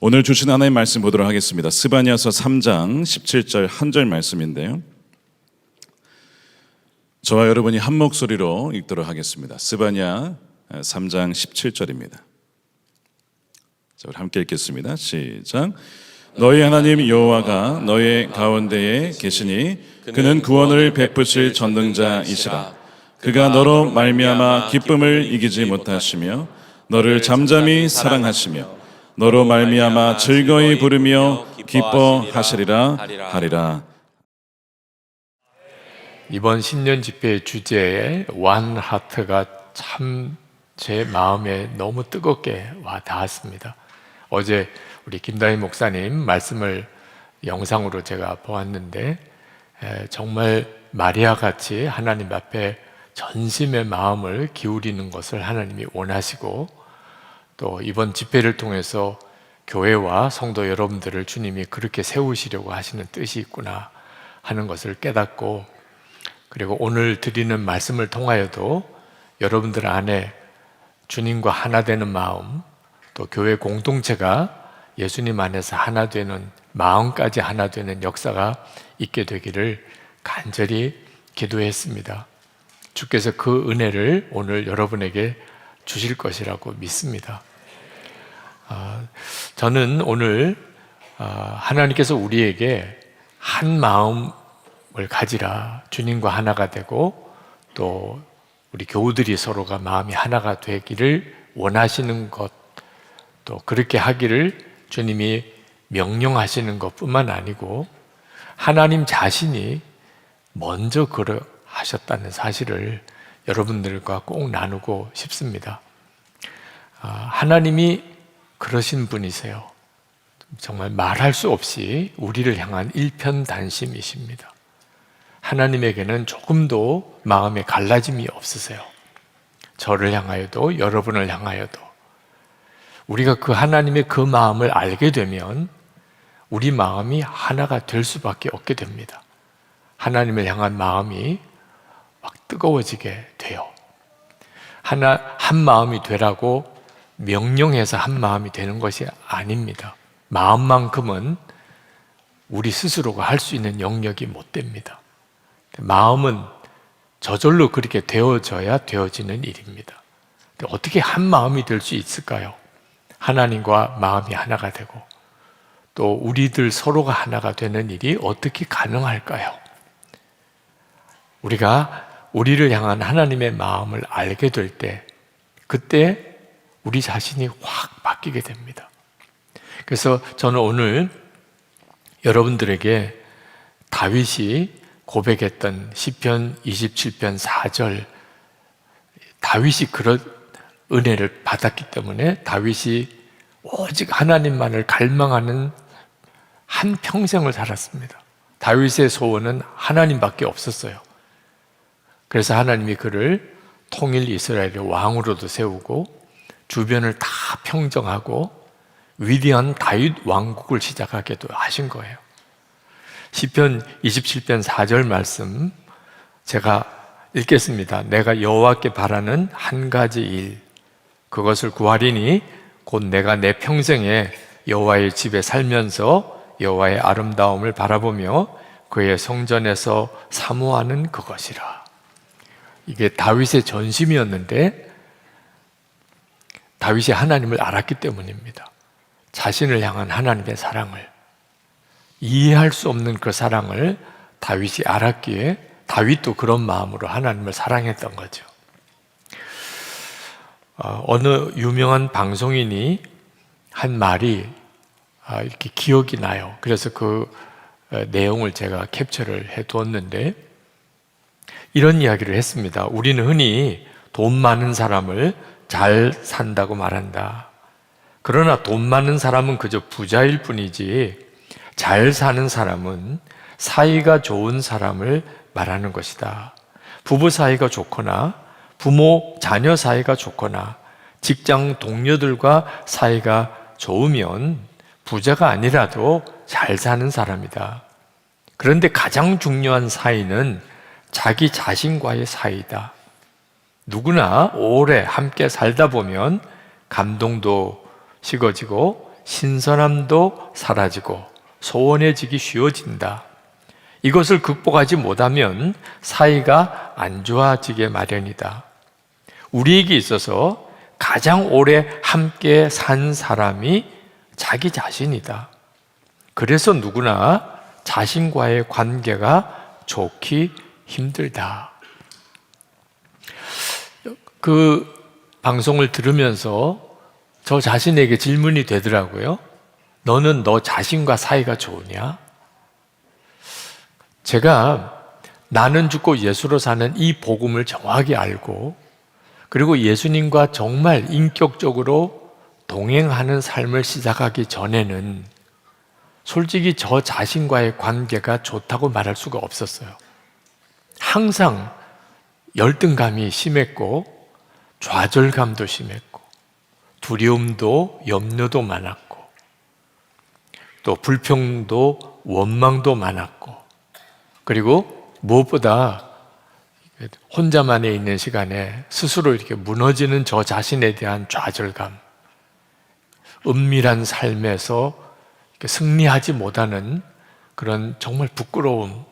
오늘 주신 하나님 말씀 보도록 하겠습니다. 스바냐서 3장 17절 한 절 말씀인데요, 저와 여러분이 한 목소리로 읽도록 하겠습니다. 스바냐 3장 17절입니다. 자, 우리 함께 읽겠습니다. 시작. 너희 하나님 여호와가 너희 가운데에 계시니 그는 구원을 베푸실 전능자이시라. 그가 너로 말미암아 기쁨을 이기지 못하시며 너를 잠잠히 사랑하시며 너로 말미암아 즐거이 부르며 기뻐하시리라 하리라. 이번 신년 집회의 주제에 One Heart가 참 제 마음에 너무 뜨겁게 와 닿았습니다. 어제 우리 김다희 목사님 말씀을 영상으로 제가 보았는데 정말 마리아같이 하나님 앞에 전심의 마음을 기울이는 것을 하나님이 원하시고, 또 이번 집회를 통해서 교회와 성도 여러분들을 주님이 그렇게 세우시려고 하시는 뜻이 있구나 하는 것을 깨닫고, 그리고 오늘 드리는 말씀을 통하여도 여러분들 안에 주님과 하나 되는 마음, 또 교회 공동체가 예수님 안에서 하나 되는 마음까지 하나 되는 역사가 있게 되기를 간절히 기도했습니다. 주께서 그 은혜를 오늘 여러분에게 주실 것이라고 믿습니다. 저는 오늘 하나님께서 우리에게 한 마음을 가지라, 주님과 하나가 되고 또 우리 교우들이 서로가 마음이 하나가 되기를 원하시는 것, 또 그렇게 하기를 주님이 명령하시는 것뿐만 아니고 하나님 자신이 먼저 하셨다는 사실을 여러분들과 꼭 나누고 싶습니다. 하나님이 그러신 분이세요. 정말 말할 수 없이 우리를 향한 일편단심이십니다. 하나님에게는 조금도 마음에 갈라짐이 없으세요. 저를 향하여도 여러분을 향하여도. 우리가 그 하나님의 그 마음을 알게 되면 우리 마음이 하나가 될 수밖에 없게 됩니다. 하나님을 향한 마음이 막 뜨거워지게 돼요. 한 마음이 되라고 명령해서 한 마음이 되는 것이 아닙니다. 마음만큼은 우리 스스로가 할 수 있는 영역이 못 됩니다. 마음은 저절로 그렇게 되어져야 되어지는 일입니다. 어떻게 한 마음이 될 수 있을까요? 하나님과 마음이 하나가 되고 또 우리들 서로가 하나가 되는 일이 어떻게 가능할까요? 우리가 우리를 향한 하나님의 마음을 알게 될 때, 그때 우리 자신이 확 바뀌게 됩니다. 그래서 저는 오늘 여러분들에게 다윗이 고백했던 시편 27편 4절, 다윗이 그런 은혜를 받았기 때문에 다윗이 오직 하나님만을 갈망하는 한 평생을 살았습니다. 다윗의 소원은 하나님밖에 없었어요. 그래서 하나님이 그를 통일 이스라엘의 왕으로도 세우고 주변을 다 평정하고 위대한 다윗 왕국을 시작하게도 하신 거예요. 시편 27편 4절 말씀 제가 읽겠습니다. 내가 여호와께 바라는 한 가지 일, 그것을 구하리니 곧 내가 내 평생에 여호와의 집에 살면서 여호와의 아름다움을 바라보며 그의 성전에서 사모하는 그것이라. 이게 다윗의 전심이었는데 다윗이 하나님을 알았기 때문입니다. 자신을 향한 하나님의 사랑을, 이해할 수 없는 그 사랑을 다윗이 알았기에 다윗도 그런 마음으로 하나님을 사랑했던 거죠. 어느 유명한 방송인이 한 말이 이렇게 기억이 나요. 그래서 그 내용을 제가 캡처를 해두었는데 이런 이야기를 했습니다. 우리는 흔히 돈 많은 사람을 잘 산다고 말한다. 그러나 돈 많은 사람은 그저 부자일 뿐이지 잘 사는 사람은 사이가 좋은 사람을 말하는 것이다. 부부 사이가 좋거나 부모, 자녀 사이가 좋거나 직장 동료들과 사이가 좋으면 부자가 아니라도 잘 사는 사람이다. 그런데 가장 중요한 사이는 자기 자신과의 사이다. 누구나 오래 함께 살다 보면 감동도 식어지고 신선함도 사라지고 소원해지기 쉬워진다. 이것을 극복하지 못하면 사이가 안 좋아지게 마련이다. 우리에게 있어서 가장 오래 함께 산 사람이 자기 자신이다. 그래서 누구나 자신과의 관계가 좋기 힘들다. 그 방송을 들으면서 저 자신에게 질문이 되더라고요. 너는 너 자신과 사이가 좋으냐? 제가 나는 죽고 예수로 사는 이 복음을 정확히 알고 그리고 예수님과 정말 인격적으로 동행하는 삶을 시작하기 전에는 솔직히 저 자신과의 관계가 좋다고 말할 수가 없었어요. 항상 열등감이 심했고 좌절감도 심했고 두려움도 염려도 많았고 또 불평도 원망도 많았고 그리고 무엇보다 혼자만에 있는 시간에 스스로 이렇게 무너지는 저 자신에 대한 좌절감, 은밀한 삶에서 승리하지 못하는 그런 정말 부끄러움,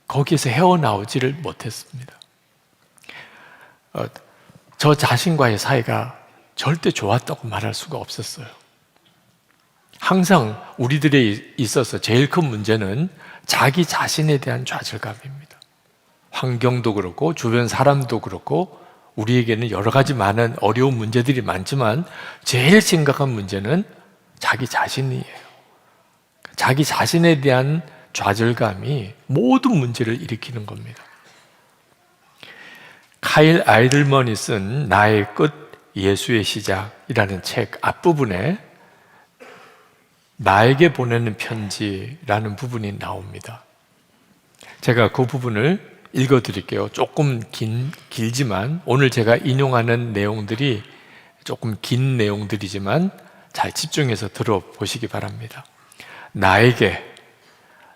거기에서 헤어나오지를 못했습니다. 저 자신과의 사이가 절대 좋았다고 말할 수가 없었어요. 항상 우리들에 있어서 제일 큰 문제는 자기 자신에 대한 좌절감입니다. 환경도 그렇고 주변 사람도 그렇고 우리에게는 여러 가지 많은 어려운 문제들이 많지만 제일 심각한 문제는 자기 자신이에요. 자기 자신에 대한 좌절감이 모든 문제를 일으키는 겁니다. 카일 아이들먼이 쓴 나의 끝, 예수의 시작이라는 책 앞부분에 나에게 보내는 편지라는 부분이 나옵니다. 제가 그 부분을 읽어드릴게요. 조금 길지만 오늘 제가 인용하는 내용들이 조금 긴 내용들이지만 잘 집중해서 들어보시기 바랍니다. 나에게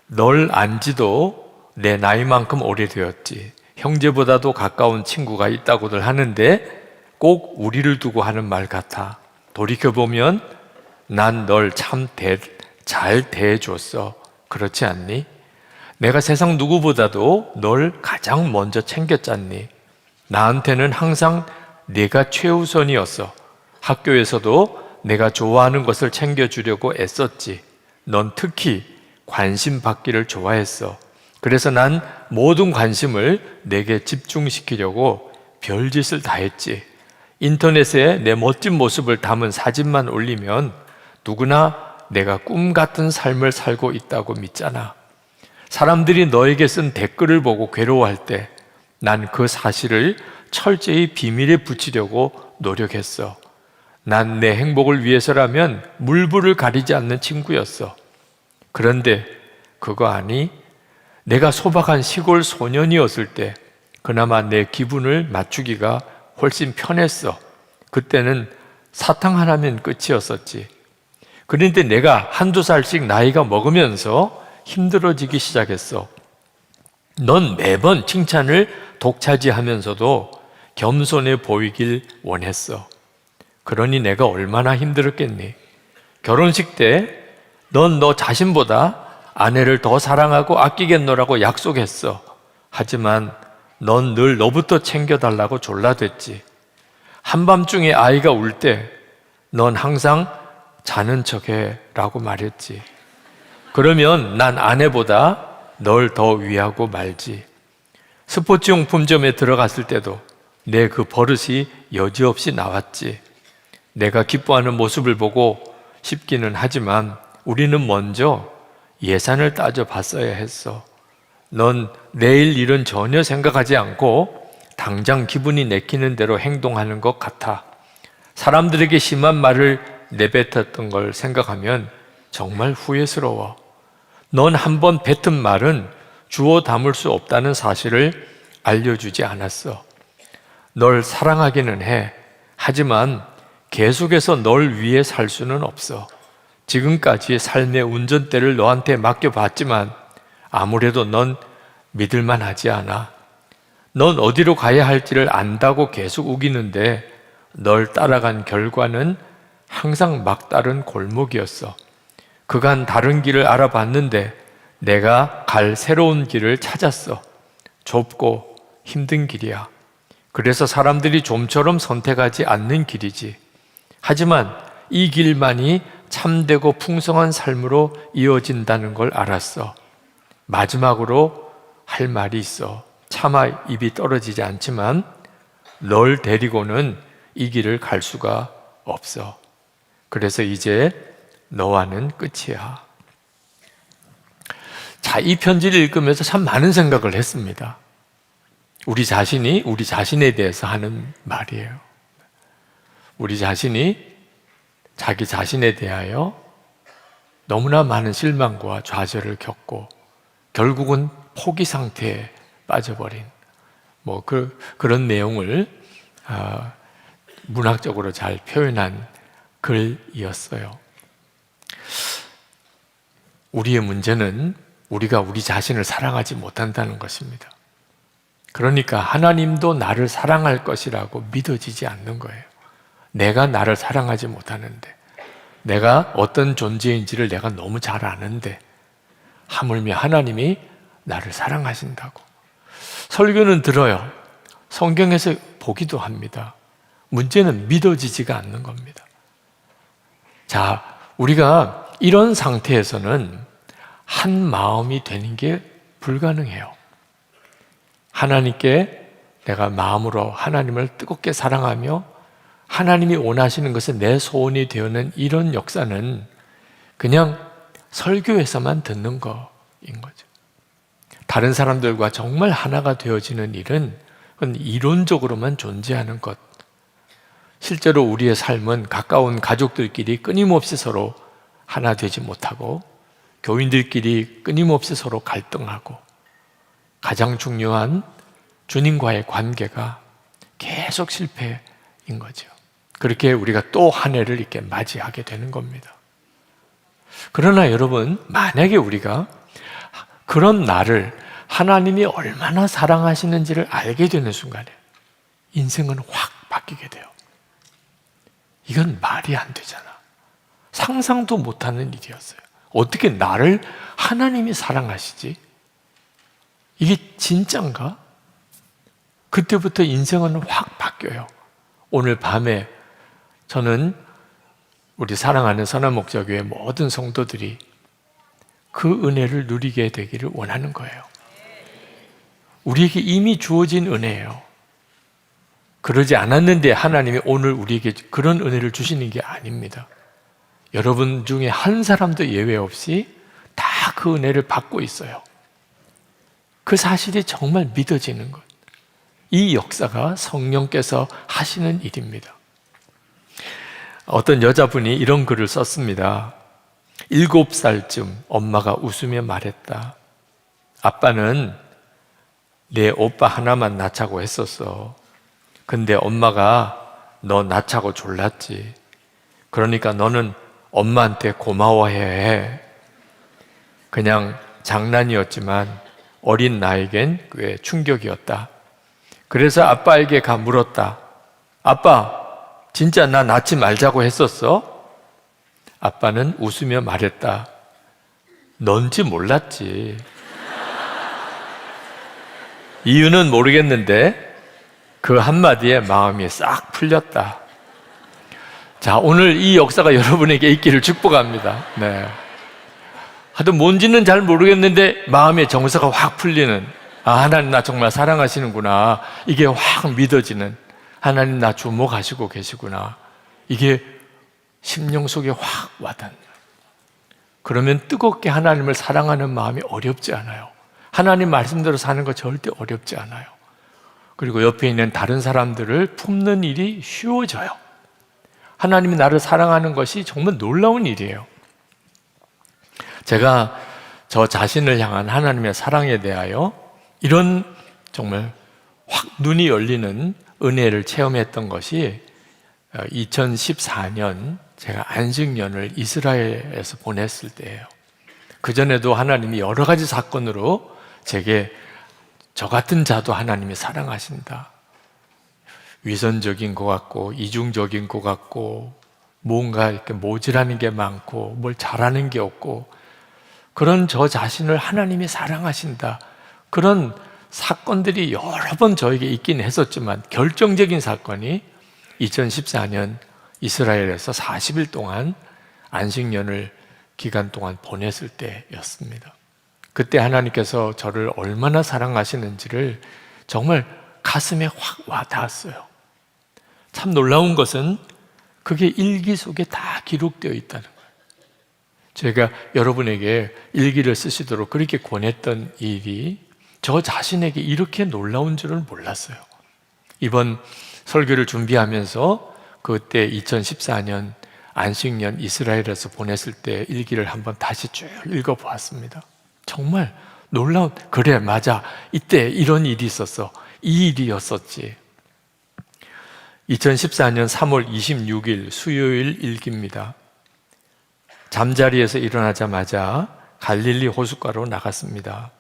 널 안지도 내 나이만큼 오래되었지. 형제보다도 가까운 친구가 있다고들 하는데 꼭 우리를 두고 하는 말 같아. 돌이켜보면 난 널 참 잘 대해줬어. 그렇지 않니? 내가 세상 누구보다도 널 가장 먼저 챙겼잖니? 나한테는 항상 네가 최우선이었어. 학교에서도 내가 좋아하는 것을 챙겨주려고 애썼지. 넌 특히 관심 받기를 좋아했어. 그래서 난 모든 관심을 내게 집중시키려고 별짓을 다 했지. 인터넷에 내 멋진 모습을 담은 사진만 올리면 누구나 내가 꿈 같은 삶을 살고 있다고 믿잖아. 사람들이 너에게 쓴 댓글을 보고 괴로워할 때 난 그 사실을 철저히 비밀에 붙이려고 노력했어. 난 내 행복을 위해서라면 물불을 가리지 않는 친구였어. 그런데 그거 아니? 내가 소박한 시골 소년이었을 때 그나마 내 기분을 맞추기가 훨씬 편했어. 그때는 사탕 하나면 끝이었었지. 그런데 내가 한두 살씩 나이가 먹으면서 힘들어지기 시작했어. 넌 매번 칭찬을 독차지하면서도 겸손해 보이길 원했어. 그러니 내가 얼마나 힘들었겠니? 결혼식 때 넌 너 자신보다 아내를 더 사랑하고 아끼겠노라고 약속했어. 하지만 넌 늘 너부터 챙겨달라고 졸라댔지. 한밤중에 아이가 울 때 넌 항상 자는 척해 라고 말했지. 그러면 난 아내보다 널 더 위하고 말지. 스포츠용품점에 들어갔을 때도 내 그 버릇이 여지없이 나왔지. 내가 기뻐하는 모습을 보고 싶기는 하지만 우리는 먼저 예산을 따져봤어야 했어. 넌 내일 일은 전혀 생각하지 않고 당장 기분이 내키는 대로 행동하는 것 같아. 사람들에게 심한 말을 내뱉었던 걸 생각하면 정말 후회스러워. 넌 한 번 뱉은 말은 주워 담을 수 없다는 사실을 알려주지 않았어. 널 사랑하기는 해. 하지만 계속해서 널 위해 살 수는 없어. 지금까지 삶의 운전대를 너한테 맡겨봤지만 아무래도 넌 믿을만 하지 않아. 넌 어디로 가야 할지를 안다고 계속 우기는데 널 따라간 결과는 항상 막다른 골목이었어. 그간 다른 길을 알아봤는데 내가 갈 새로운 길을 찾았어. 좁고 힘든 길이야. 그래서 사람들이 좀처럼 선택하지 않는 길이지. 하지만 이 길만이 참되고 풍성한 삶으로 이어진다는 걸 알았어. 마지막으로 할 말이 있어. 차마 입이 떨어지지 않지만 널 데리고는 이 길을 갈 수가 없어. 그래서 이제 너와는 끝이야. 자, 이 편지를 읽으면서 참 많은 생각을 했습니다. 우리 자신이 우리 자신에 대해서 하는 말이에요. 우리 자신이 자기 자신에 대하여 너무나 많은 실망과 좌절을 겪고 결국은 포기 상태에 빠져버린 그런 내용을 문학적으로 잘 표현한 글이었어요. 우리의 문제는 우리가 우리 자신을 사랑하지 못한다는 것입니다. 그러니까 하나님도 나를 사랑할 것이라고 믿어지지 않는 거예요. 내가 나를 사랑하지 못하는데, 내가 어떤 존재인지를 내가 너무 잘 아는데 하물며 하나님이 나를 사랑하신다고. 설교는 들어요. 성경에서 보기도 합니다. 문제는 믿어지지가 않는 겁니다. 자, 우리가 이런 상태에서는 한 마음이 되는 게 불가능해요. 하나님께 내가 마음으로 하나님을 뜨겁게 사랑하며 하나님이 원하시는 것은 내 소원이 되어는 이런 역사는 그냥 설교에서만 듣는 거인 거죠. 다른 사람들과 정말 하나가 되어지는 일은 그건 이론적으로만 존재하는 것. 실제로 우리의 삶은 가까운 가족들끼리 끊임없이 서로 하나 되지 못하고 교인들끼리 끊임없이 서로 갈등하고 가장 중요한 주님과의 관계가 계속 실패인 거죠. 그렇게 우리가 또 한 해를 이렇게 맞이하게 되는 겁니다. 그러나 여러분, 만약에 우리가 그런 나를 하나님이 얼마나 사랑하시는지를 알게 되는 순간에 인생은 확 바뀌게 돼요. 이건 말이 안 되잖아. 상상도 못하는 일이었어요. 어떻게 나를 하나님이 사랑하시지? 이게 진짠가? 그때부터 인생은 확 바뀌어요. 오늘 밤에 저는 우리 사랑하는 선한목자교회 모든 성도들이 그 은혜를 누리게 되기를 원하는 거예요. 우리에게 이미 주어진 은혜예요. 그러지 않았는데 하나님이 오늘 우리에게 그런 은혜를 주시는 게 아닙니다. 여러분 중에 한 사람도 예외 없이 다 그 은혜를 받고 있어요. 그 사실이 정말 믿어지는 것. 이 역사가 성령께서 하시는 일입니다. 어떤 여자분이 이런 글을 썼습니다. 7살쯤 엄마가 웃으며 말했다. 아빠는 내 오빠 하나만 낳자고 했었어. 근데 엄마가 너 낳자고 졸랐지. 그러니까 너는 엄마한테 고마워해야 해. 그냥 장난이었지만 어린 나에겐 꽤 충격이었다. 그래서 아빠에게 가 물었다. 아빠, 진짜 나 낳지 말자고 했었어? 아빠는 웃으며 말했다. 넌지 몰랐지. 이유는 모르겠는데 그 한마디에 마음이 싹 풀렸다. 자, 오늘 이 역사가 여러분에게 있기를 축복합니다. 네. 하여튼 뭔지는 잘 모르겠는데 마음의 정서가 확 풀리는, 하나님 나 정말 사랑하시는구나, 이게 확 믿어지는, 하나님 나 주목하시고 계시구나, 이게 심령 속에 확 와닿는. 그러면 뜨겁게 하나님을 사랑하는 마음이 어렵지 않아요. 하나님 말씀대로 사는 거 절대 어렵지 않아요. 그리고 옆에 있는 다른 사람들을 품는 일이 쉬워져요. 하나님이 나를 사랑하는 것이 정말 놀라운 일이에요. 제가 저 자신을 향한 하나님의 사랑에 대하여 이런 정말 확 눈이 열리는 은혜를 체험했던 것이 2014년 제가 안식년을 이스라엘에서 보냈을 때예요. 그전에도 하나님이 여러 가지 사건으로 제게 저 같은 자도 하나님이 사랑하신다, 위선적인 것 같고 이중적인 것 같고 뭔가 이렇게 모질하는 게 많고 뭘 잘하는 게 없고 그런 저 자신을 하나님이 사랑하신다. 그런 사건들이 여러 번 저에게 있긴 했었지만 결정적인 사건이 2014년 이스라엘에서 40일 동안 안식년을 기간 동안 보냈을 때였습니다. 그때 하나님께서 저를 얼마나 사랑하시는지를 정말 가슴에 확 와닿았어요. 참 놀라운 것은 그게 일기 속에 다 기록되어 있다는 거예요. 제가 여러분에게 일기를 쓰시도록 그렇게 권했던 일이 저 자신에게 이렇게 놀라운 줄은 몰랐어요. 이번 설교를 준비하면서 그때 2014년 안식년 이스라엘에서 보냈을 때 일기를 한번 다시 쭉 읽어보았습니다. 정말 놀라운, 그래 맞아, 이때 이런 일이 있었어, 이 일이었었지. 2014년 3월 26일 수요일 일기입니다. 잠자리에서 일어나자마자 갈릴리 호숫가로 나갔습니다.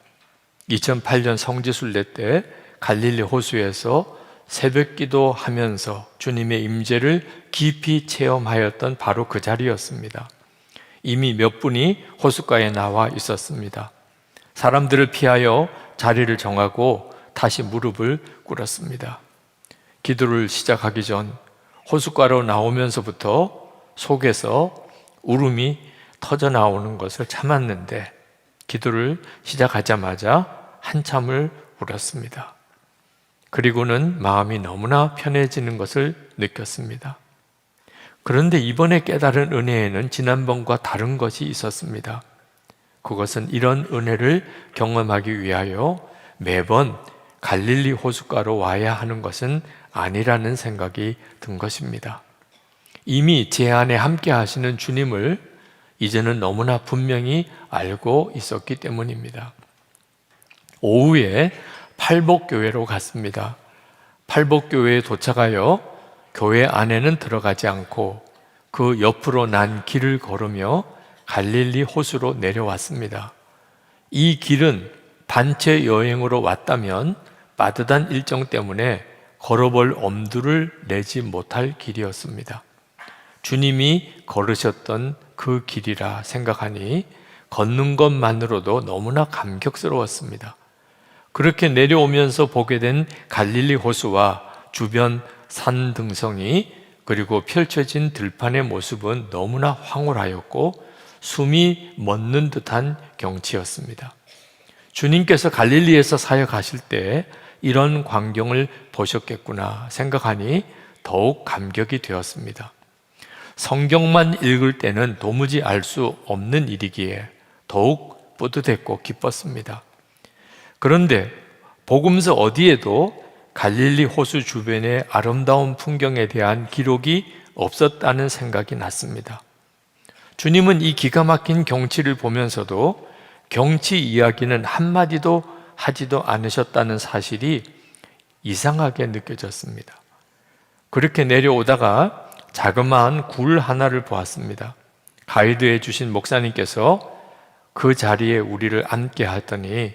2008년 성지순례 때 갈릴리 호수에서 새벽기도 하면서 주님의 임재를 깊이 체험하였던 바로 그 자리였습니다. 이미 몇 분이 호숫가에 나와 있었습니다. 사람들을 피하여 자리를 정하고 다시 무릎을 꿇었습니다. 기도를 시작하기 전 호숫가로 나오면서부터 속에서 울음이 터져 나오는 것을 참았는데 기도를 시작하자마자 한참을 울었습니다. 그리고는 마음이 너무나 편해지는 것을 느꼈습니다. 그런데 이번에 깨달은 은혜에는 지난번과 다른 것이 있었습니다. 그것은 이런 은혜를 경험하기 위하여 매번 갈릴리 호숫가로 와야 하는 것은 아니라는 생각이 든 것입니다. 이미 제 안에 함께 하시는 주님을 이제는 너무나 분명히 알고 있었기 때문입니다. 오후에 팔복교회로 갔습니다. 팔복교회에 도착하여 교회 안에는 들어가지 않고 그 옆으로 난 길을 걸으며 갈릴리 호수로 내려왔습니다. 이 길은 단체 여행으로 왔다면 빠듯한 일정 때문에 걸어볼 엄두를 내지 못할 길이었습니다. 주님이 걸으셨던 그 길이라 생각하니 걷는 것만으로도 너무나 감격스러웠습니다. 그렇게 내려오면서 보게 된 갈릴리 호수와 주변 산 등성이 그리고 펼쳐진 들판의 모습은 너무나 황홀하였고 숨이 멎는 듯한 경치였습니다. 주님께서 갈릴리에서 사역하실 때 이런 광경을 보셨겠구나 생각하니 더욱 감격이 되었습니다. 성경만 읽을 때는 도무지 알 수 없는 일이기에 더욱 뿌듯했고 기뻤습니다. 그런데 복음서 어디에도 갈릴리 호수 주변의 아름다운 풍경에 대한 기록이 없었다는 생각이 났습니다. 주님은 이 기가 막힌 경치를 보면서도 경치 이야기는 한마디도 하지도 않으셨다는 사실이 이상하게 느껴졌습니다. 그렇게 내려오다가 자그마한 굴 하나를 보았습니다. 가이드해 주신 목사님께서 그 자리에 우리를 앉게 하더니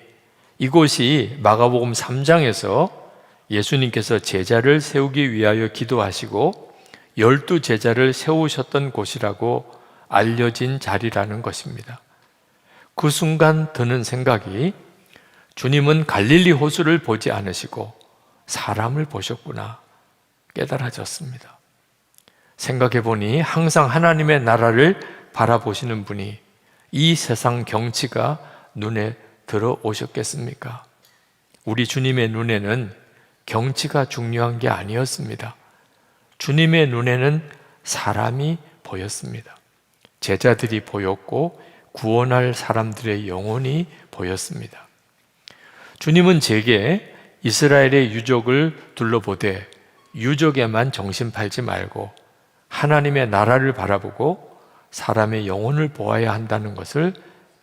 이곳이 마가복음 3장에서 예수님께서 제자를 세우기 위하여 기도하시고 12제자를 세우셨던 곳이라고 알려진 자리라는 것입니다. 그 순간 드는 생각이 주님은 갈릴리 호수를 보지 않으시고 사람을 보셨구나 깨달아졌습니다. 생각해 보니 항상 하나님의 나라를 바라보시는 분이 이 세상 경치가 눈에 들어오셨겠습니까? 우리 주님의 눈에는 경치가 중요한 게 아니었습니다. 주님의 눈에는 사람이 보였습니다. 제자들이 보였고 구원할 사람들의 영혼이 보였습니다. 주님은 제게 이스라엘의 유족을 둘러보되 유족에만 정신 팔지 말고 하나님의 나라를 바라보고 사람의 영혼을 보아야 한다는 것을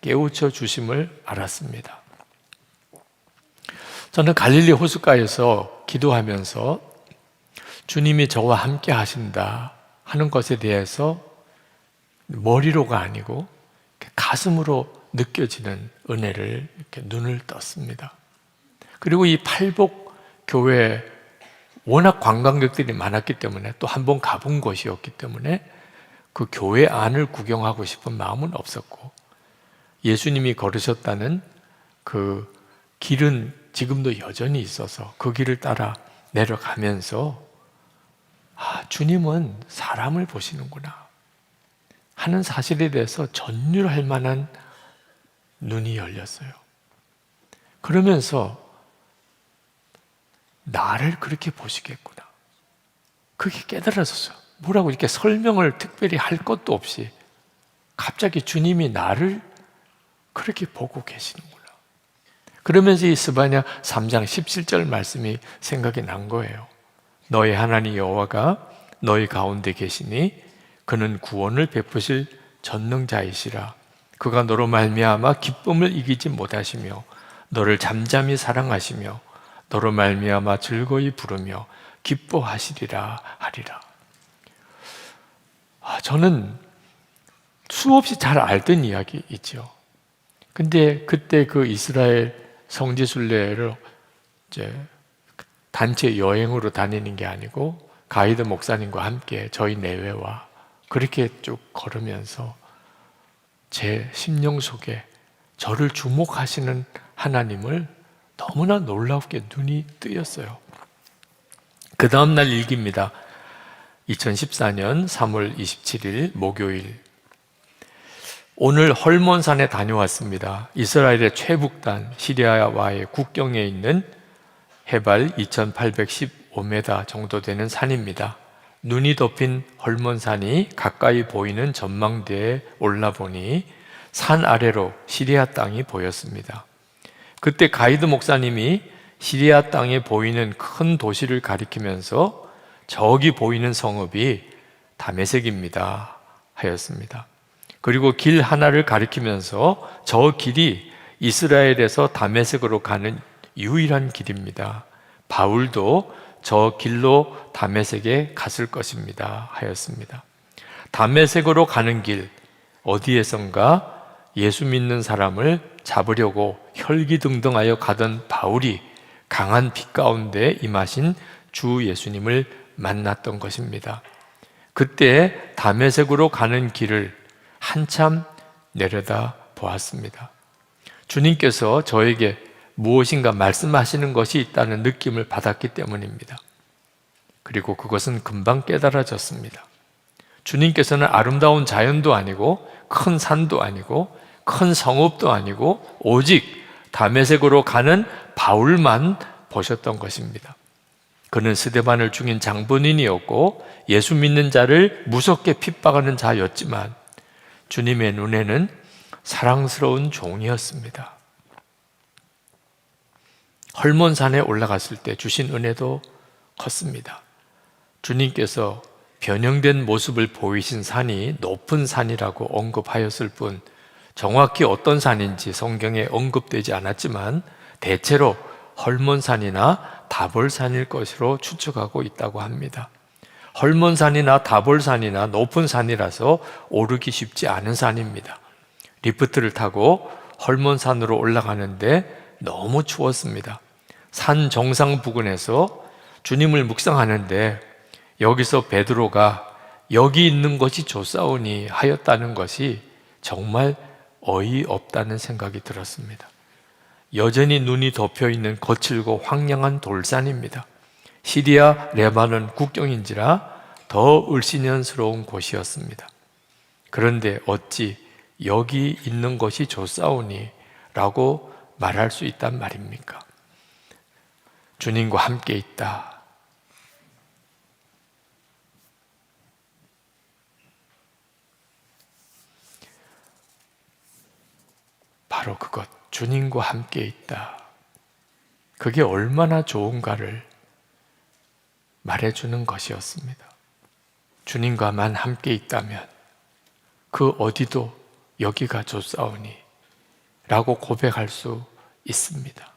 깨우쳐 주심을 알았습니다. 저는 갈릴리 호숫가에서 기도하면서 주님이 저와 함께 하신다 하는 것에 대해서 머리로가 아니고 가슴으로 느껴지는 은혜를 이렇게 눈을 떴습니다. 그리고 이 팔복 교회 워낙 관광객들이 많았기 때문에 또 한 번 가본 곳이었기 때문에 그 교회 안을 구경하고 싶은 마음은 없었고, 예수님이 걸으셨다는 그 길은 지금도 여전히 있어서 그 길을 따라 내려가면서 주님은 사람을 보시는구나 하는 사실에 대해서 전율할 만한 눈이 열렸어요. 그러면서 나를 그렇게 보시겠구나, 그게 깨달아졌어요. 뭐라고 이렇게 설명을 특별히 할 것도 없이 갑자기 주님이 나를 그렇게 보고 계시는구나. 그러면서 이 스바냐 3장 17절 말씀이 생각이 난 거예요. 너희 하나님 여호와가 너희 가운데 계시니 그는 구원을 베푸실 전능자이시라. 그가 너로 말미암아 기쁨을 이기지 못하시며 너를 잠잠히 사랑하시며 너로 말미암아 즐거이 부르며 기뻐하시리라 하리라. 저는 수없이 잘 알던 이야기 있죠. 근데 그때 그 이스라엘 성지순례를 이제 단체 여행으로 다니는 게 아니고 가이드 목사님과 함께 저희 내외와 그렇게 쭉 걸으면서 제 심령 속에 저를 주목하시는 하나님을 너무나 놀랍게 눈이 뜨였어요. 그 다음날 일기입니다. 2014년 3월 27일 목요일, 오늘 헐몬산에 다녀왔습니다. 이스라엘의 최북단 시리아와의 국경에 있는 해발 2815m 정도 되는 산입니다. 눈이 덮인 헐몬산이 가까이 보이는 전망대에 올라보니 산 아래로 시리아 땅이 보였습니다. 그때 가이드 목사님이 시리아 땅에 보이는 큰 도시를 가리키면서 저기 보이는 성읍이 다메섹입니다 하였습니다. 그리고 길 하나를 가리키면서 저 길이 이스라엘에서 다메섹으로 가는 유일한 길입니다. 바울도 저 길로 다메섹에 갔을 것입니다 하였습니다. 다메섹으로 가는 길, 어디에선가 예수 믿는 사람을 잡으려고 혈기등등하여 가던 바울이 강한 빛 가운데 임하신 주 예수님을 만났던 것입니다. 그때 다메섹으로 가는 길을 한참 내려다 보았습니다. 주님께서 저에게 무엇인가 말씀하시는 것이 있다는 느낌을 받았기 때문입니다. 그리고 그것은 금방 깨달아졌습니다. 주님께서는 아름다운 자연도 아니고 큰 산도 아니고 큰 성읍도 아니고 오직 다메섹으로 가는 바울만 보셨던 것입니다. 그는 스데반을 죽인 장본인이었고 예수 믿는 자를 무섭게 핍박하는 자였지만 주님의 눈에는 사랑스러운 종이었습니다. 헐몬산에 올라갔을 때 주신 은혜도 컸습니다. 주님께서 변형된 모습을 보이신 산이 높은 산이라고 언급하였을 뿐 정확히 어떤 산인지 성경에 언급되지 않았지만 대체로 헐몬산이나 다볼산일 것으로 추측하고 있다고 합니다. 헐몬산이나 다볼산이나 높은 산이라서 오르기 쉽지 않은 산입니다. 리프트를 타고 헐몬산으로 올라가는데 너무 추웠습니다. 산 정상 부근에서 주님을 묵상하는데 여기서 베드로가 여기 있는 것이 좋사오니 하였다는 것이 정말 어이없다는 생각이 들었습니다. 여전히 눈이 덮여있는 거칠고 황량한 돌산입니다. 시리아 레바논 국경인지라 더 을씨년스러운 곳이었습니다. 그런데 어찌 여기 있는 것이 좋사오니 라고 말할 수 있단 말입니까? 주님과 함께 있다. 바로 그것, 주님과 함께 있다. 그게 얼마나 좋은가를 말해주는 것이었습니다. 주님과만 함께 있다면 그 어디도 여기가 좋사오니 라고 고백할 수 있습니다.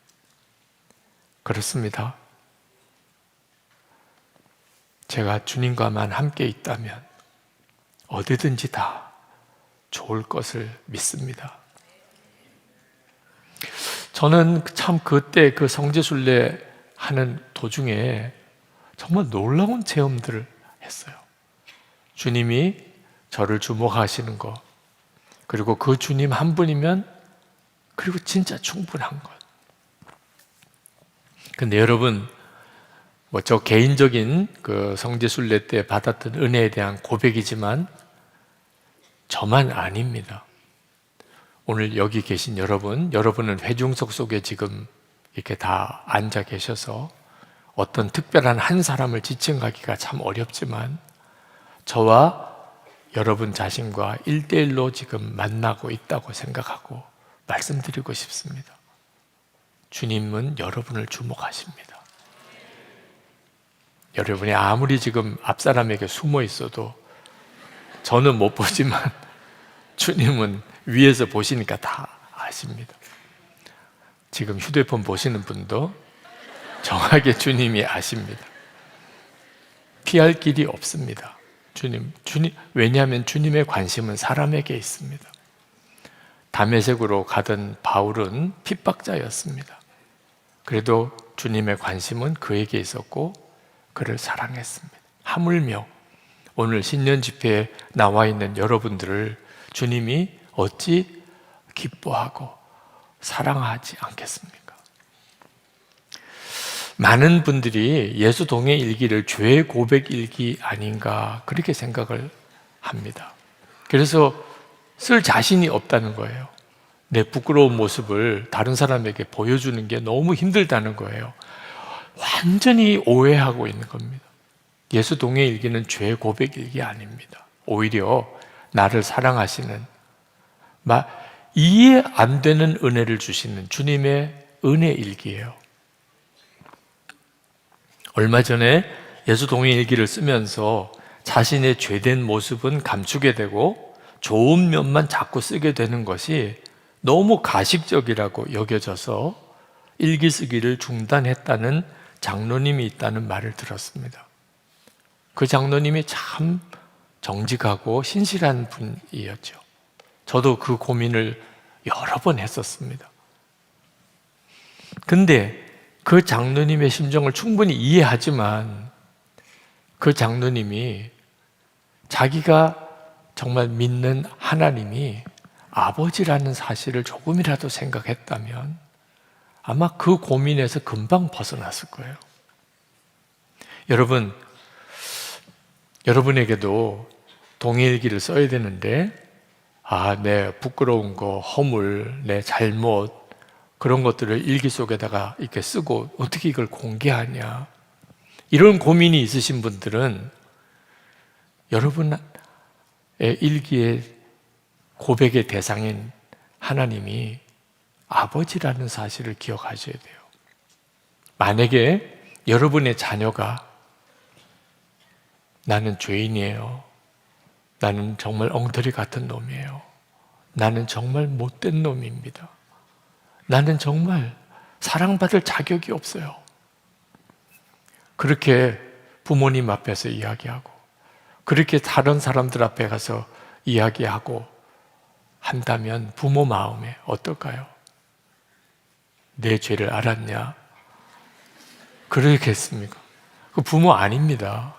그렇습니다. 제가 주님과만 함께 있다면 어디든지 다 좋을 것을 믿습니다. 저는 참 그때 그 성지순례 하는 도중에 정말 놀라운 체험들을 했어요. 주님이 저를 주목하시는 것, 그리고 그 주님 한 분이면 그리고 진짜 충분한 것. 근데 여러분, 저 개인적인 그 성지순례 때 받았던 은혜에 대한 고백이지만 저만 아닙니다. 오늘 여기 계신 여러분은 회중석 속에 지금 이렇게 다 앉아 계셔서 어떤 특별한 한 사람을 지칭하기가 참 어렵지만 저와 여러분 자신과 1대1로 지금 만나고 있다고 생각하고 말씀드리고 싶습니다. 주님은 여러분을 주목하십니다. 여러분이 아무리 지금 앞사람에게 숨어 있어도 저는 못 보지만 주님은 위에서 보시니까 다 아십니다. 지금 휴대폰 보시는 분도 정확하게 주님이 아십니다. 피할 길이 없습니다. 왜냐하면 주님의 관심은 사람에게 있습니다. 다메섹으로 가던 바울은 핍박자였습니다. 그래도 주님의 관심은 그에게 있었고 그를 사랑했습니다. 하물며 오늘 신년 집회에 나와 있는 여러분들을 주님이 어찌 기뻐하고 사랑하지 않겠습니까? 많은 분들이 예수 동행 일기를 죄 고백 일기 아닌가 그렇게 생각을 합니다. 그래서 쓸 자신이 없다는 거예요. 내 부끄러운 모습을 다른 사람에게 보여주는 게 너무 힘들다는 거예요. 완전히 오해하고 있는 겁니다. 예수 동행 일기는 죄 고백 일기 아닙니다. 오히려 나를 사랑하시는, 이해 안 되는 은혜를 주시는 주님의 은혜 일기예요. 얼마 전에 예수 동행 일기를 쓰면서 자신의 죄된 모습은 감추게 되고 좋은 면만 자꾸 쓰게 되는 것이 너무 가식적이라고 여겨져서 일기 쓰기를 중단했다는 장로님이 있다는 말을 들었습니다. 그 장로님이 참 정직하고 신실한 분이었죠. 저도 그 고민을 여러 번 했었습니다. 근데 그 장로님의 심정을 충분히 이해하지만 그 장로님이 자기가 정말 믿는 하나님이 아버지라는 사실을 조금이라도 생각했다면 아마 그 고민에서 금방 벗어났을 거예요. 여러분에게도 동일기를 써야 되는데 내 부끄러운 거, 허물, 내 잘못 그런 것들을 일기 속에다가 이렇게 쓰고 어떻게 이걸 공개하냐 이런 고민이 있으신 분들은 여러분의 일기의 고백의 대상인 하나님이 아버지라는 사실을 기억하셔야 돼요. 만약에 여러분의 자녀가 나는 죄인이에요. 나는 정말 엉터리 같은 놈이에요. 나는 정말 못된 놈입니다. 나는 정말 사랑받을 자격이 없어요. 그렇게 부모님 앞에서 이야기하고 그렇게 다른 사람들 앞에 가서 이야기하고 한다면 부모 마음에 어떨까요? 내 죄를 알았냐? 그러겠습니까? 그 부모 아닙니다.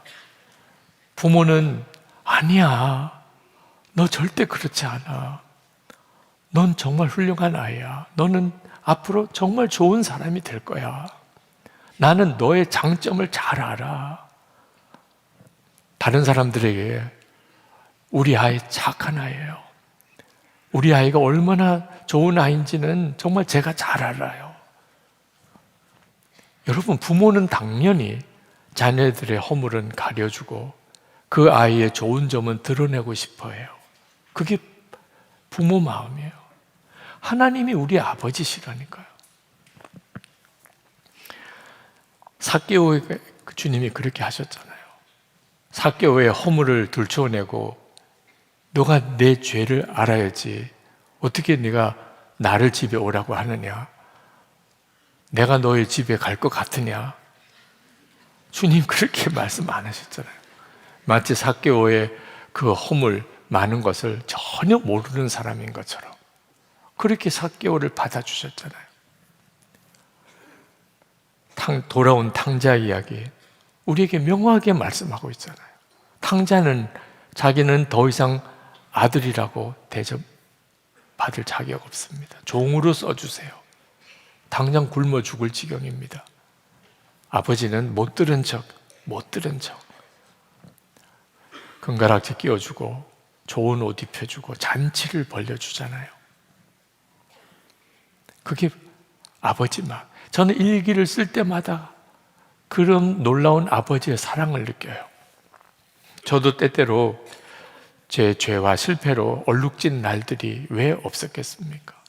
부모는 아니야. 너 절대 그렇지 않아. 넌 정말 훌륭한 아이야. 너는 앞으로 정말 좋은 사람이 될 거야. 나는 너의 장점을 잘 알아. 다른 사람들에게 우리 아이 착한 아이예요. 우리 아이가 얼마나 좋은 아이인지는 정말 제가 잘 알아요. 여러분, 부모는 당연히 자녀들의 허물은 가려주고 그 아이의 좋은 점은 드러내고 싶어 해요. 그게 부모 마음이에요. 하나님이 우리 아버지시라니까요. 삭개오에게 주님이 그렇게 하셨잖아요. 삭개오의 허물을 들춰내고 너가 내 죄를 알아야지 어떻게 네가 나를 집에 오라고 하느냐? 내가 너의 집에 갈 것 같으냐? 주님 그렇게 말씀 안 하셨잖아요. 마치 삭개오의 그 허물 많은 것을 전혀 모르는 사람인 것처럼 그렇게 삭개오를 받아주셨잖아요. 돌아온 탕자 이야기 우리에게 명확하게 말씀하고 있잖아요. 탕자는 자기는 더 이상 아들이라고 대접받을 자격 없습니다. 종으로 써주세요. 당장 굶어 죽을 지경입니다. 아버지는 못 들은 척 금가락지 끼워주고 좋은 옷 입혀주고 잔치를 벌려주잖아요. 그게 아버지 마음. 저는 일기를 쓸 때마다 그런 놀라운 아버지의 사랑을 느껴요. 저도 때때로 제 죄와 실패로 얼룩진 날들이 왜 없었겠습니까?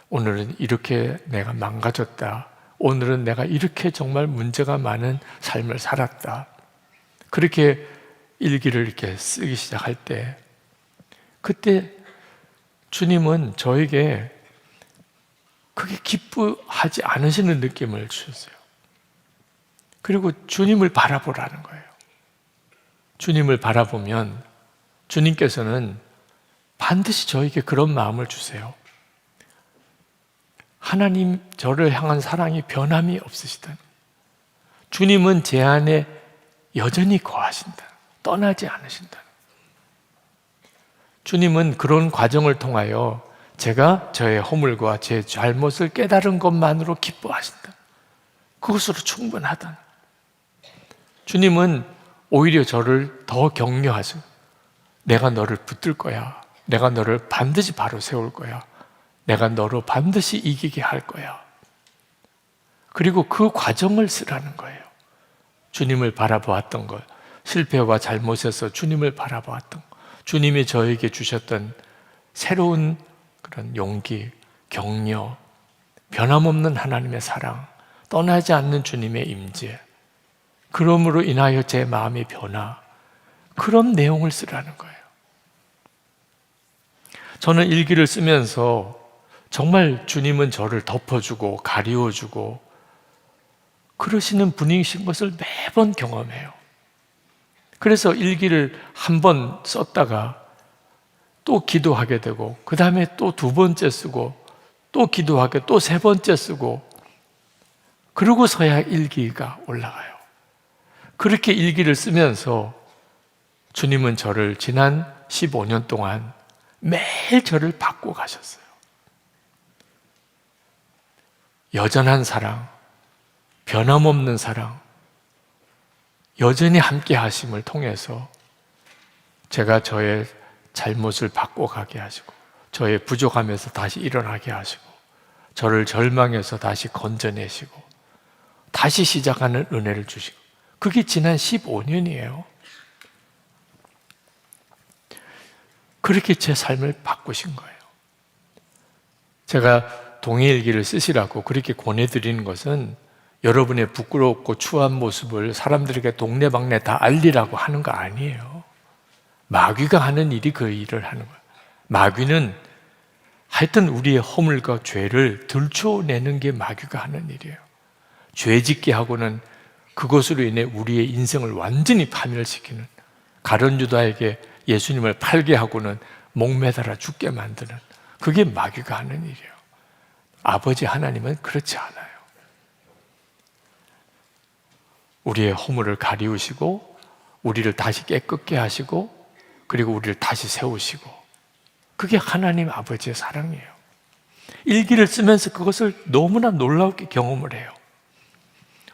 오늘은 이렇게 내가 망가졌다. 오늘은 내가 이렇게 정말 문제가 많은 삶을 살았다. 그렇게 일기를 이렇게 쓰기 시작할 때, 그때 주님은 저에게 그게 기뻐하지 않으시는 느낌을 주셨어요. 그리고 주님을 바라보라는 거예요. 주님을 바라보면 주님께서는 반드시 저에게 그런 마음을 주세요. 하나님 저를 향한 사랑이 변함이 없으시다는, 주님은 제 안에 여전히 거하신다, 떠나지 않으신다. 주님은 그런 과정을 통하여 제가 저의 허물과 제 잘못을 깨달은 것만으로 기뻐하신다. 그것으로 충분하다. 주님은 오히려 저를 더 격려하셔. 내가 너를 붙들 거야. 내가 너를 반드시 바로 세울 거야. 내가 너로 반드시 이기게 할 거야. 그리고 그 과정을 쓰라는 거예요. 주님을 바라보았던 것, 실패와 잘못에서 주님을 바라보았던 것, 주님이 저에게 주셨던 새로운 그런 용기, 격려, 변함없는 하나님의 사랑, 떠나지 않는 주님의 임재, 그러므로 인하여 제 마음의 변화, 그런 내용을 쓰라는 거예요. 저는 일기를 쓰면서 정말 주님은 저를 덮어주고 가리워주고 그러시는 분이신 것을 매번 경험해요. 그래서 일기를 한 번 썼다가 또 기도하게 되고, 그 다음에 또 두 번째 쓰고, 또 기도하게 또 세 번째 쓰고, 그러고서야 일기가 올라가요. 그렇게 일기를 쓰면서 주님은 저를 지난 15년 동안 매일 저를 바꿔 가셨어요. 여전한 사랑, 변함없는 사랑, 여전히 함께 하심을 통해서 제가 저의 잘못을 바꿔가게 하시고, 저의 부족함에서 다시 일어나게 하시고, 저를 절망에서 다시 건져내시고, 다시 시작하는 은혜를 주시고, 그게 지난 15년이에요. 그렇게 제 삶을 바꾸신 거예요. 제가 동해일기를 쓰시라고 그렇게 권해드리는 것은 여러분의 부끄럽고 추한 모습을 사람들에게 동네방네 다 알리라고 하는 거 아니에요. 마귀가 하는 일이 그 일을 하는 거예요. 마귀는 하여튼 우리의 허물과 죄를 들춰내는 게 마귀가 하는 일이에요. 죄 짓게 하고는 그것으로 인해 우리의 인생을 완전히 파멸시키는, 가룟 유다에게 예수님을 팔게 하고는 목매달아 죽게 만드는, 그게 마귀가 하는 일이에요. 아버지 하나님은 그렇지 않아요. 우리의 허물을 가리우시고 우리를 다시 깨끗게 하시고 그리고 우리를 다시 세우시고, 그게 하나님 아버지의 사랑이에요. 일기를 쓰면서 그것을 너무나 놀랍게 경험을 해요.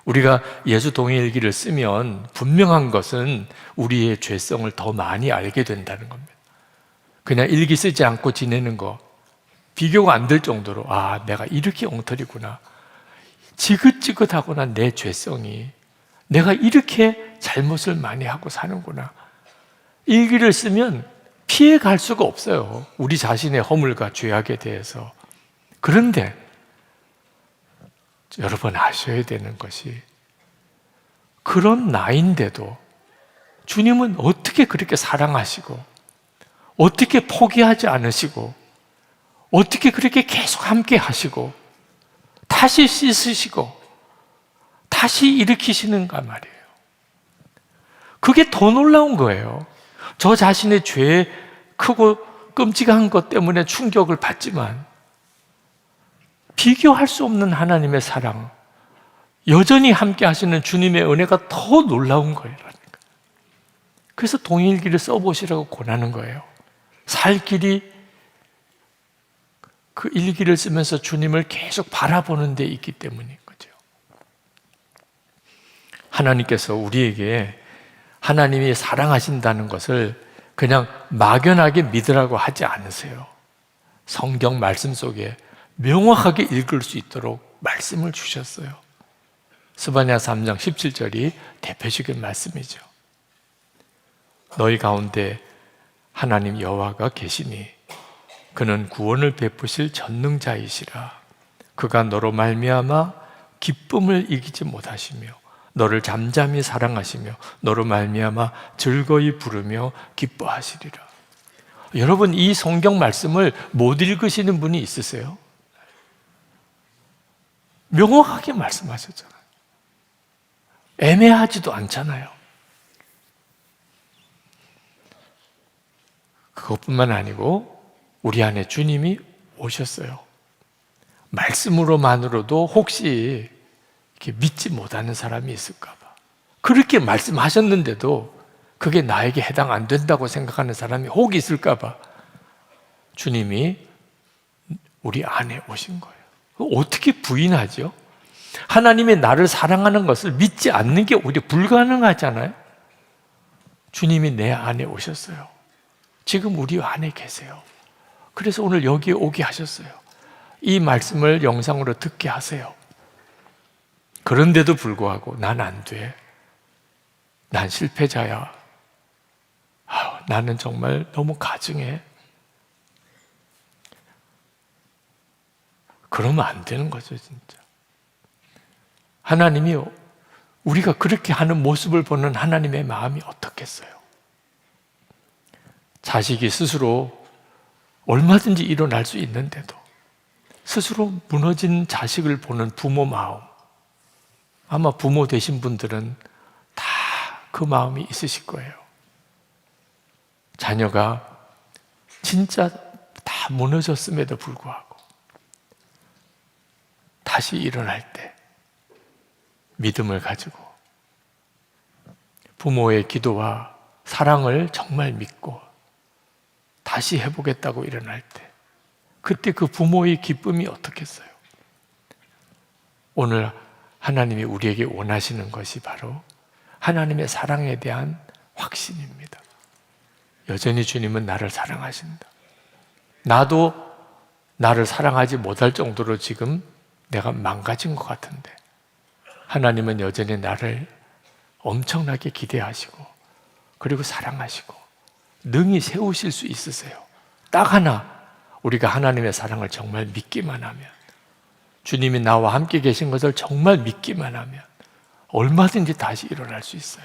우리가 예수 동해일기를 쓰면 분명한 것은 우리의 죄성을 더 많이 알게 된다는 겁니다. 그냥 일기 쓰지 않고 지내는 거 비교가 안 될 정도로, 아, 내가 이렇게 엉터리구나, 지긋지긋하구나, 내 죄성이, 내가 이렇게 잘못을 많이 하고 사는구나. 일기를 쓰면 피해갈 수가 없어요, 우리 자신의 허물과 죄악에 대해서. 그런데 여러분 아셔야 되는 것이, 그런 나이인데도 주님은 어떻게 그렇게 사랑하시고, 어떻게 포기하지 않으시고, 어떻게 그렇게 계속 함께 하시고, 다시 씻으시고, 다시 일으키시는가 말이에요. 그게 더 놀라운 거예요. 저 자신의 죄, 크고 끔찍한 것 때문에 충격을 받지만 비교할 수 없는 하나님의 사랑, 여전히 함께 하시는 주님의 은혜가 더 놀라운 거예요. 그래서 동일기를 써보시라고 권하는 거예요. 살 길이 그 일기를 쓰면서 주님을 계속 바라보는 데 있기 때문인 거죠. 하나님께서 우리에게 하나님이 사랑하신다는 것을 그냥 막연하게 믿으라고 하지 않으세요. 성경 말씀 속에 명확하게 읽을 수 있도록 말씀을 주셨어요. 스바냐 3장 17절이 대표적인 말씀이죠. 너희 가운데 하나님 여호와가 계시니 그는 구원을 베푸실 전능자이시라. 그가 너로 말미암아 기쁨을 이기지 못하시며 너를 잠잠히 사랑하시며 너로 말미암아 즐거이 부르며 기뻐하시리라. 여러분, 이 성경 말씀을 못 읽으시는 분이 있으세요? 명확하게 말씀하셨잖아요. 애매하지도 않잖아요. 그것뿐만 아니고 우리 안에 주님이 오셨어요. 말씀으로만으로도 혹시 이렇게 믿지 못하는 사람이 있을까 봐. 그렇게 말씀하셨는데도 그게 나에게 해당 안 된다고 생각하는 사람이 혹 있을까 봐 주님이 우리 안에 오신 거예요. 어떻게 부인하죠? 하나님이 나를 사랑하는 것을 믿지 않는 게 오히려 불가능하잖아요. 주님이 내 안에 오셨어요. 지금 우리 안에 계세요. 그래서 오늘 여기에 오게 하셨어요. 이 말씀을 영상으로 듣게 하세요. 그런데도 불구하고 난 안 돼. 난 실패자야. 나는 정말 너무 가증해. 그러면 안 되는 거죠, 진짜. 하나님이 우리가 그렇게 하는 모습을 보는 하나님의 마음이 어떻겠어요? 자식이 스스로 얼마든지 일어날 수 있는데도 스스로 무너진 자식을 보는 부모 마음, 아마 부모 되신 분들은 다 그 마음이 있으실 거예요. 자녀가 진짜 다 무너졌음에도 불구하고 다시 일어날 때 믿음을 가지고 부모의 기도와 사랑을 정말 믿고 다시 해보겠다고 일어날 때 그때 그 부모의 기쁨이 어떻겠어요? 오늘 하나님이 우리에게 원하시는 것이 바로 하나님의 사랑에 대한 확신입니다. 여전히 주님은 나를 사랑하신다. 나도 나를 사랑하지 못할 정도로 지금 내가 망가진 것 같은데 하나님은 여전히 나를 엄청나게 기대하시고 그리고 사랑하시고 능히 세우실 수 있으세요. 딱 하나, 우리가 하나님의 사랑을 정말 믿기만 하면, 주님이 나와 함께 계신 것을 정말 믿기만 하면 얼마든지 다시 일어날 수 있어요.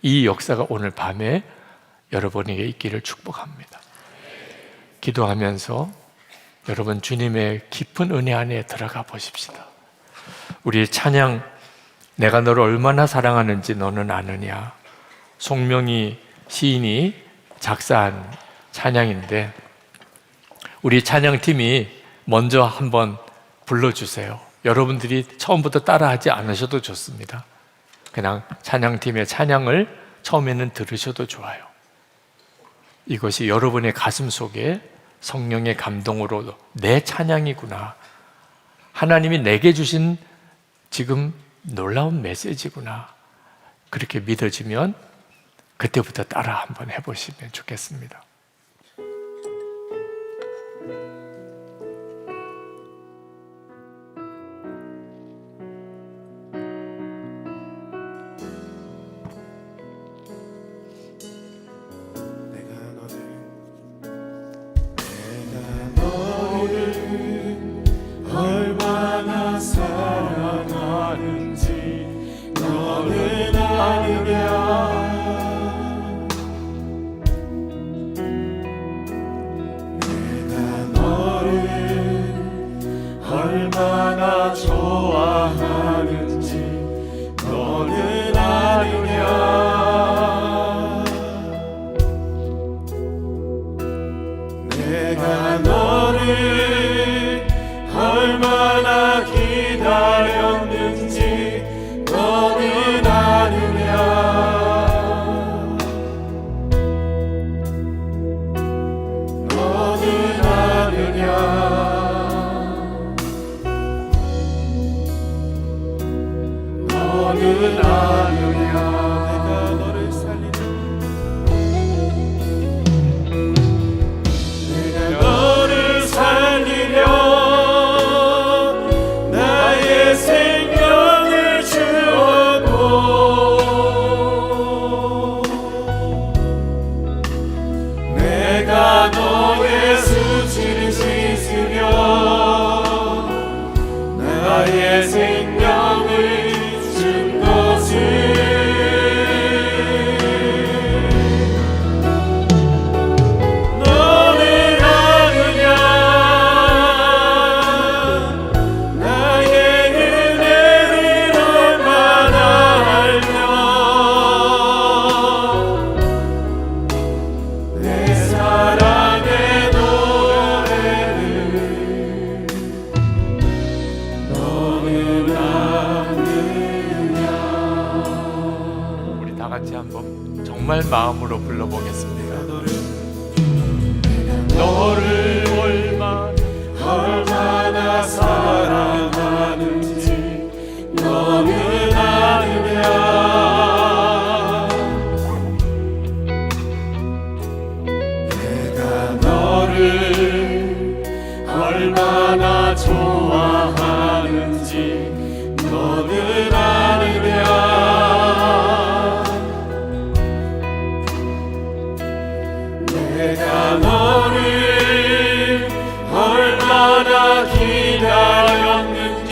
이 역사가 오늘 밤에 여러분에게 있기를 축복합니다. 기도하면서 여러분 주님의 깊은 은혜 안에 들어가 보십시다. 우리 찬양, 내가 너를 얼마나 사랑하는지 너는 아느냐, 송명희 시인이 작사한 찬양인데 우리 찬양팀이 먼저 한번 불러주세요. 여러분들이 처음부터 따라하지 않으셔도 좋습니다. 그냥 찬양팀의 찬양을 처음에는 들으셔도 좋아요. 이것이 여러분의 가슴 속에 성령의 감동으로 내 찬양이구나, 하나님이 내게 주신 지금 놀라운 메시지구나, 그렇게 믿어지면 그때부터 따라 한번 해보시면 좋겠습니다. 얼마나 사랑하는지 너는 아느냐. 내가 너를 얼마나 좋아하는지 너는 아느냐. 내가 너를 얼마나 기다렸는지 너는 아느냐. 마음으로 불러보겠습니다. 너를 얼마나 사랑하는지 너는 아느냐. 내가 너를 얼마나 좋아하는지 너는 아느냐. 내가 너를 얼마나 기다렸는지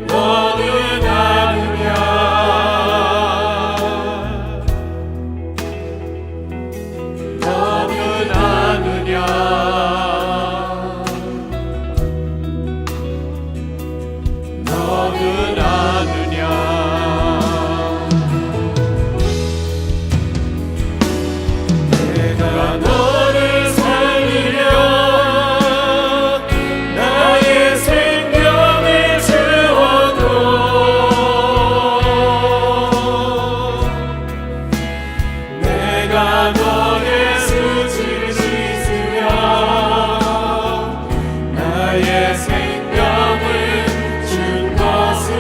너는 아느냐. 너는 아느냐. 너는 아느냐. 내가 너를 살리려 나의 생명을 주어도 내가 너의 수치를 씻으며 나의 생명을 준 것을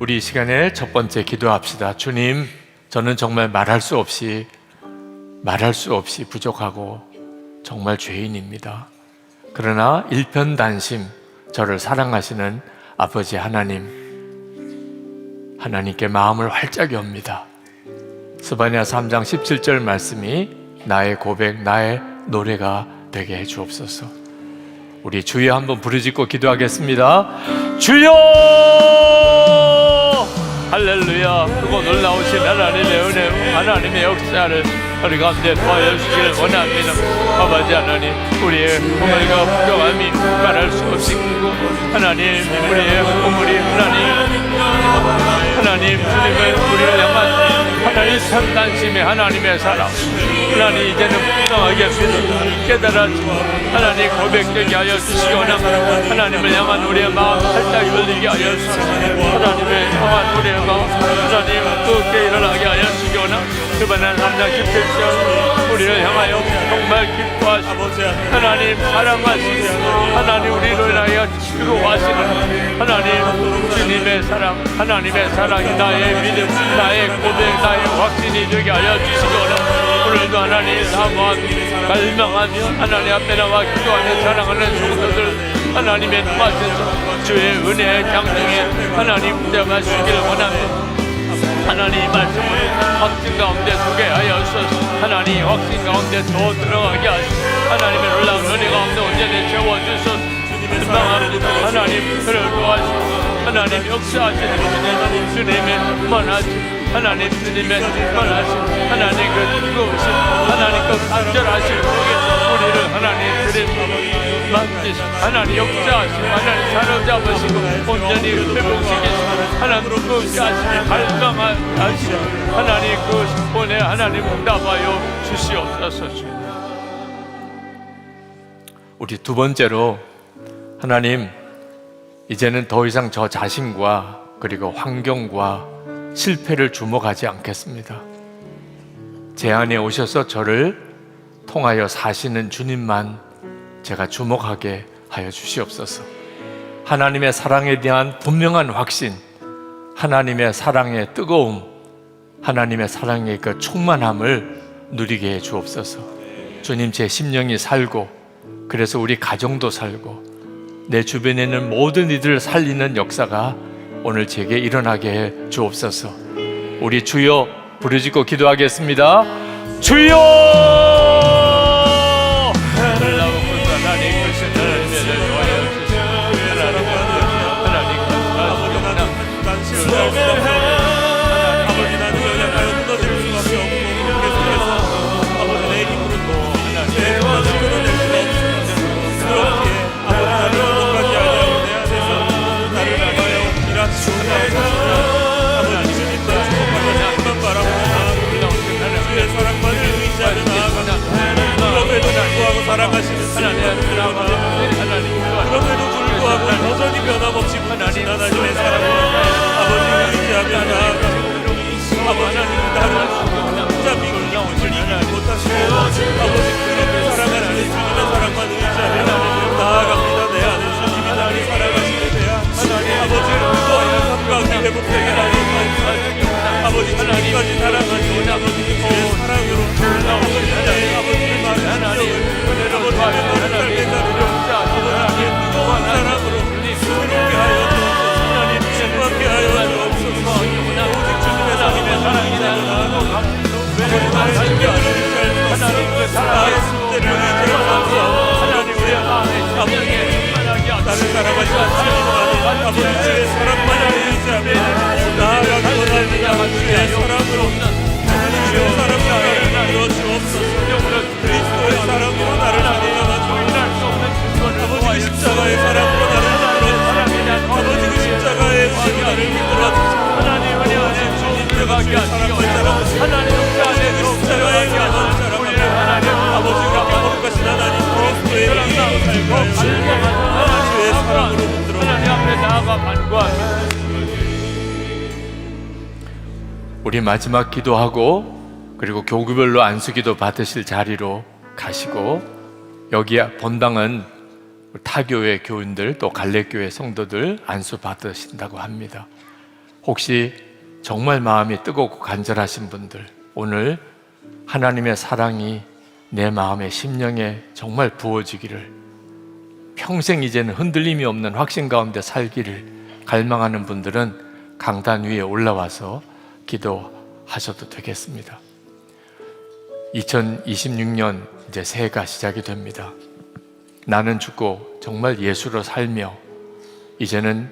우리 이 시간에 첫 번째 기도합시다. 주님, 저는 정말 말할 수 없이 부족하고 정말 죄인입니다. 그러나 일편단심 저를 사랑하시는 아버지 하나님께 마음을 활짝 엽니다. 스바냐 3장 17절 말씀이 나의 고백, 나의 노래가 되게 해 주옵소서. 우리 주여 한번 부르짖고 기도하겠습니다. 주여! 할렐루야. 그리고 놀라우신 하나님의 은혜, 하나님의 역사를 우리 가운데 도와주시기를 원합니다. 아버지 하나님, 우리의 어머니가 부족함이 말할 수 없이 크고, 하나님, 우리의 어머니 하나님 주님의 우리를 향한 하나님 참단심의 하나님의 사랑, 하나님 이제는 분명하게 믿어 깨달아지고 하나님 고백되게 하여 주시기 원합니다. 하나님을 향한 우리의 마음 활짝 열리게 하여 주시고, 하나님을 향한 우리의 마음 하나님 뜨겁게 일어나게 하여 주시기 원합니다. 그분은 3장 17절 우리를 향하여 정말 기뻐하시고 하나님 사랑하시고 하나님 우리를 위하여 즐거워하시는 하나님 주님의 사랑, 하나님의 사랑이 나의 믿음, 나의 고백, 나의 확신이 되게 하여 주시기 원합니다. 오늘도 하나님 사모하며 갈망하며 하나님 앞에 나와 기도하며 사랑하는 성도들 하나님의 도와주셔서 주의 은혜의 장중에 하나님 무대하시기를 원합니다. 하나님 말씀을 확신 가운데 두게 하여 주소서. 하나님 확신 가운데 더 들어가게 하시고 하나님의 놀라운 은혜 가운데 온전히 채워주소서. 신방합니다. 하나님 그를 도와주시고 하나님 역사하시는 주님의 만하심, 하나님 주님의 만하심, 하나님 그 뜨거우신 하나님 그 간절하신 우리를 하나님 주님 만지시고 하나님 역사하시고 하나님 사로잡으시고 온전히 회복시키시고 하나님 뜨겁게 하시고 발광하시고 하나님 그 성본에 하나님 응답하여 주시옵소서. 주님, 우리 두 번째로 하나님, 이제는 더 이상 저 자신과 그리고 환경과 실패를 주목하지 않겠습니다. 제 안에 오셔서 저를 통하여 사시는 주님만 제가 주목하게 하여 주시옵소서. 하나님의 사랑에 대한 분명한 확신, 하나님의 사랑의 뜨거움, 하나님의 사랑의 그 충만함을 누리게 해 주옵소서. 주님, 제 심령이 살고, 그래서 우리 가정도 살고, 내 주변에 있는 모든 이들을 살리는 역사가 오늘 제게 일어나게 해 주옵소서. 우리 주여 부르짖고 기도하겠습니다. 주여! 아버지, 나는 연약하여 무너질 수밖에 없고 문제 속에서 아버지 내 힘으로도 내 마음을 끊어낼 수가 없습니다. 그렇기에 아버지, 나를 무너까지 하려고 내 안에서 나를 위하여 일하시고 아버지, 주님과 축복받는 힘만 바라보며 주의 사랑만을 의지하며 나아갑니다. 그럼에도 불구하고 사랑하시는 그럼에도 불구하고 여전히 변함없이 붙으신 하나님의 사랑을 아버지 의지하며 나아갑니다. 아버지, 나를 혼자 믿고 이기지 못하시고 아버지, 그렇게 사랑하시는 주님의 사랑만 의지하며 나아갑니다. 내 안에 주님이 나를 사랑하시는 데야 아버지, 무거운 삶과 회복되게 하옵소서. 아버지, 주님까지 사랑하시는 아버지, 주의 사랑으로 아버지, 내 아버지의 많은 신경을 아버지, 내 모든 삶의 아버지의 뜨거운 사랑으로 새롭게 하여 주옵소서. 충만케 하여 주옵소서. 오직 주님의 사랑이 나는 아버지, 나의 신경을 의지하여서 나의 숙제를 의지하여서 하나님의 아버지, 나를 사랑하시는 아버지, 주의 사랑만을 의지하며 나아가기 원합니다. 주의 사랑으로 주의 사랑으로 나를 이끌어 주옵소서. 그리스도의 사랑으로 나를 사랑하여 아버지, 그 십자가의 사랑으로 나를 이끌어 주옵소서. 아버지, 그 십자가의 은혜로 나를 이끌어 주옵소서. 아버지, 주님, 내가 주의 사랑을 자랑하시고 아버지, 그 십자가의 은혜로 자랑하며 아버지, 우리가 거룩하신 하나님 그리스도의 이름으로 살고 주의 사랑으로 붙들어 하나님 앞에 나아가 간구합니다. 우리 마지막 기도하고 그리고 교구별로 안수기도 받으실 자리로 가시고, 여기 본당은 타교회 교인들 또 갈래교회 성도들 안수 받으신다고 합니다. 혹시 정말 마음이 뜨겁고 간절하신 분들, 오늘 하나님의 사랑이 내 마음의 심령에 정말 부어지기를, 평생 이제는 흔들림이 없는 확신 가운데 살기를 갈망하는 분들은 강단 위에 올라와서 기도하셔도 되겠습니다. 2026년 이제 새해가 시작이 됩니다. 나는 죽고 정말 예수로 살며 이제는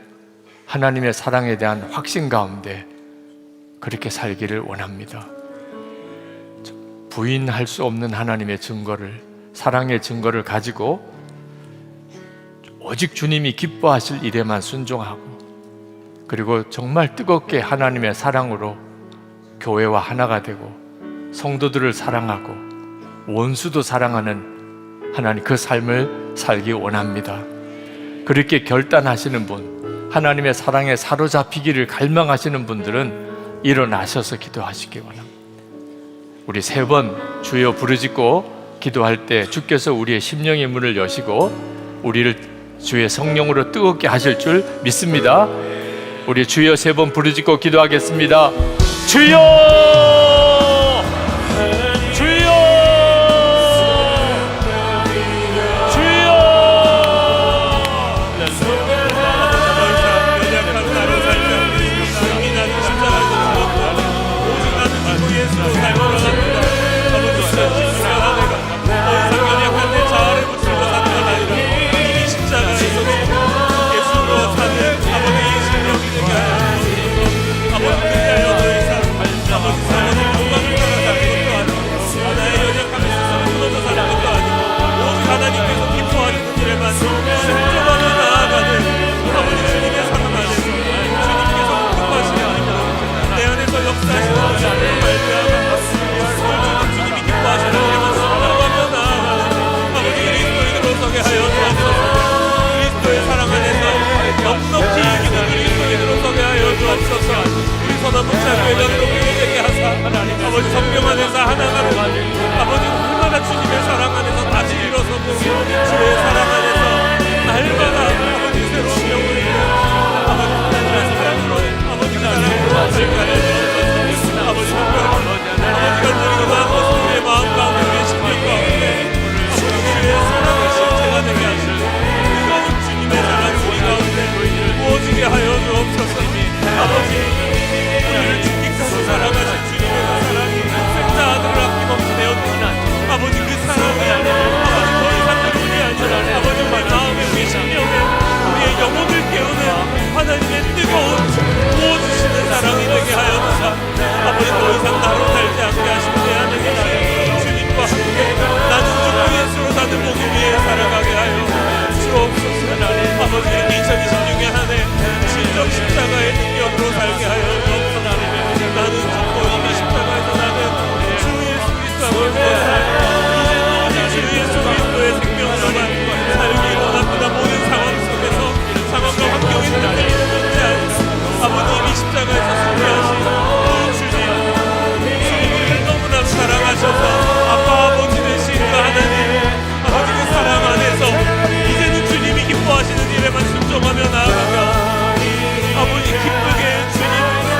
하나님의 사랑에 대한 확신 가운데 그렇게 살기를 원합니다. 부인할 수 없는 하나님의 증거를, 사랑의 증거를 가지고 오직 주님이 기뻐하실 일에만 순종하고, 그리고 정말 뜨겁게 하나님의 사랑으로 교회와 하나가 되고 성도들을 사랑하고 원수도 사랑하는 하나님 그 삶을 살기 원합니다. 그렇게 결단하시는 분, 하나님의 사랑에 사로잡히기를 갈망하시는 분들은 일어나셔서 기도하시기 원합니다. 우리 3번 주여 부르짖고 기도할 때 주께서 우리의 심령의 문을 여시고 우리를 주의 성령으로 뜨겁게 하실 줄 믿습니다. 우리 주여 3번 부르짖고 기도하겠습니다. 주여! 주여! 주여! 연약한 나로 살자. 이미 나는 십자가에서 죽었고 오직 나는 믿고 예수로 살고 합니다. 아버지, 십자가 내가 더 이상 연약한 내 자아를 붙들고 사는 건 아니라 이미 십자가에서 예수로 사는 아버지 이 심령이 되게 하여 주옵소서. 아버지, 그리하여 더 이상 아버지 사랑하는 외면으로 되게 하사 아버지 성령 안에서 하나가 되고 아버지 얼마나 주님의 사랑 안에서 다시 일어서고 주의 사랑 안에